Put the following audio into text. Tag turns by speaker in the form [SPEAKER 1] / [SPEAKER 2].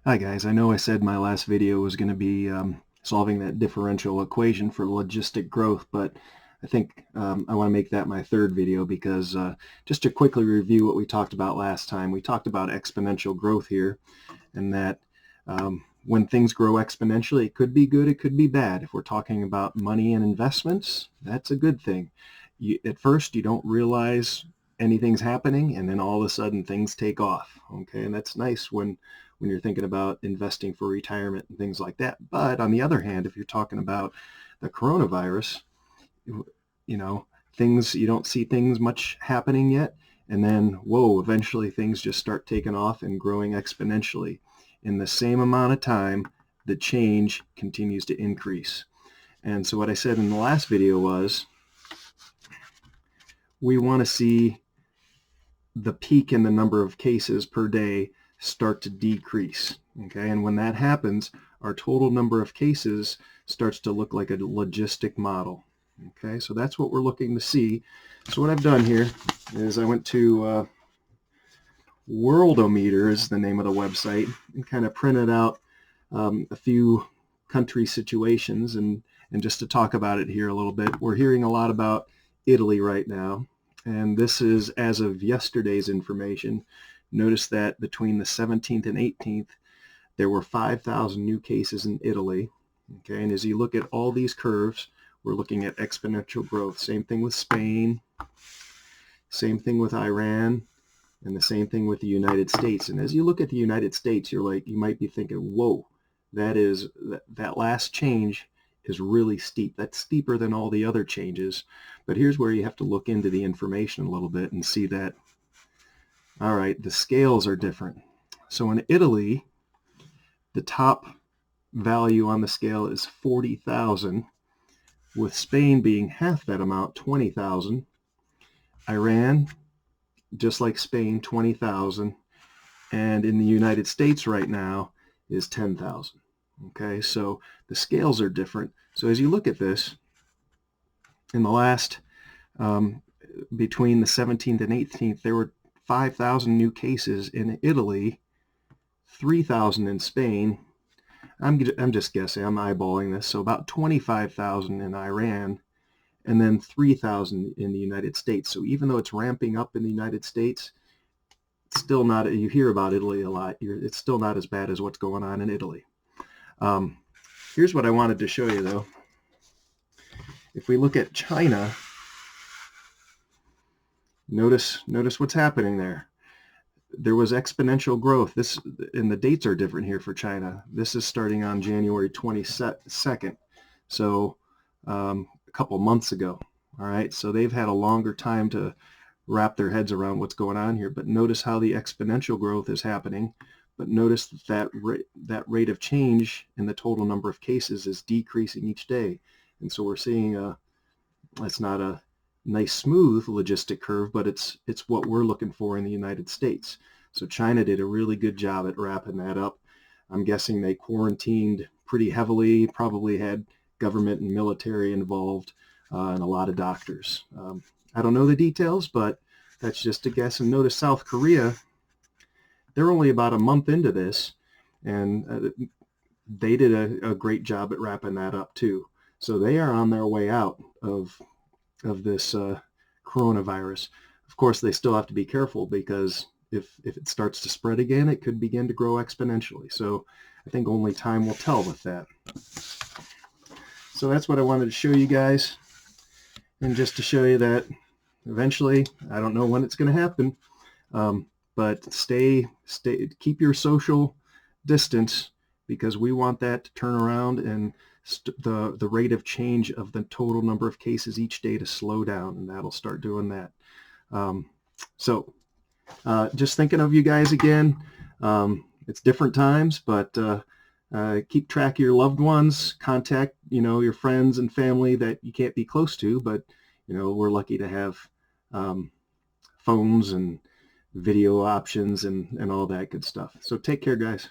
[SPEAKER 1] Hi guys, I know I said my last video was going to be solving that differential equation for logistic growth, but I think I want to make that my third video because just to quickly review what we talked about last time, we talked about exponential growth here, and that when things grow exponentially, it could be good, it could be bad. If we're talking about money and investments, that's a good thing. At first, you don't realize anything's happening, and then all of a sudden things take off. Okay, and that's nice when you're thinking about investing for retirement and things like that. But on the other hand, if you're talking about the coronavirus, you know, things, you don't see things much happening yet. And then, whoa, eventually things just start taking off and growing exponentially. In the same amount of time, the change continues to increase. And so what I said in the last video was we want to see the peak in the number of cases per day start to decrease. Okay, and when that happens, our total number of cases starts to look like a logistic model. Okay, so that's what we're looking to see. So what I've done here is I went to Worldometer is the name of the website, and kind of printed out a few country situations, and just to talk about it here a little bit. We're hearing a lot about Italy right now, and this is as of yesterday's information. Notice that between the 17th and 18th, there were 5,000 new cases in Italy. Okay, and as you look at all these curves, we're looking at exponential growth. Same thing with Spain, same thing with Iran, and the same thing with the United States. And as you look at the United States, you might be thinking, whoa, that last change is really steep. That's steeper than all the other changes. But here's where you have to look into the information a little bit and see that, all right, the scales are different. So in Italy, the top value on the scale is 40,000, with Spain being half that amount, 20,000. Iran, just like Spain, 20,000. And in the United States right now is 10,000. Okay, so the scales are different. So as you look at this, in the last, between the 17th and 18th, there were 5,000 new cases in Italy, 3,000 in Spain. I'm just guessing, I'm eyeballing this, so about 25,000 in Iran, and then 3,000 in the United States. So even though it's ramping up in the United States, it's still not, you hear about Italy a lot, it's still not as bad as what's going on in Italy. Here's what I wanted to show you though. If we look at China, notice what's happening there. There was exponential growth. And the dates are different here for China. This is starting on January 22nd, so a couple months ago. All right, so they've had a longer time to wrap their heads around what's going on here. But notice how the exponential growth is happening. But notice that rate of change in the total number of cases is decreasing each day. And so we're seeing it's not a nice smooth logistic curve, but it's what we're looking for in the United States. So China did a really good job at wrapping that up. I'm guessing they quarantined pretty heavily, probably had government and military involved, and a lot of doctors. I don't know the details, but that's just a guess. And notice South Korea, they're only about a month into this, and they did a great job at wrapping that up too. So they are on their way out of this coronavirus. Of course, they still have to be careful because if it starts to spread again, it could begin to grow exponentially. So I think only time will tell with that. So that's what I wanted to show you guys, and just to show you that eventually, I don't know when it's going to happen, but keep your social distance, because we want that to turn around and the rate of change of the total number of cases each day to slow down, and that'll start doing that. So just thinking of you guys again. It's different times, but keep track of your loved ones. Contact your friends and family that you can't be close to, but we're lucky to have phones and video options and all that good stuff. So take care, guys.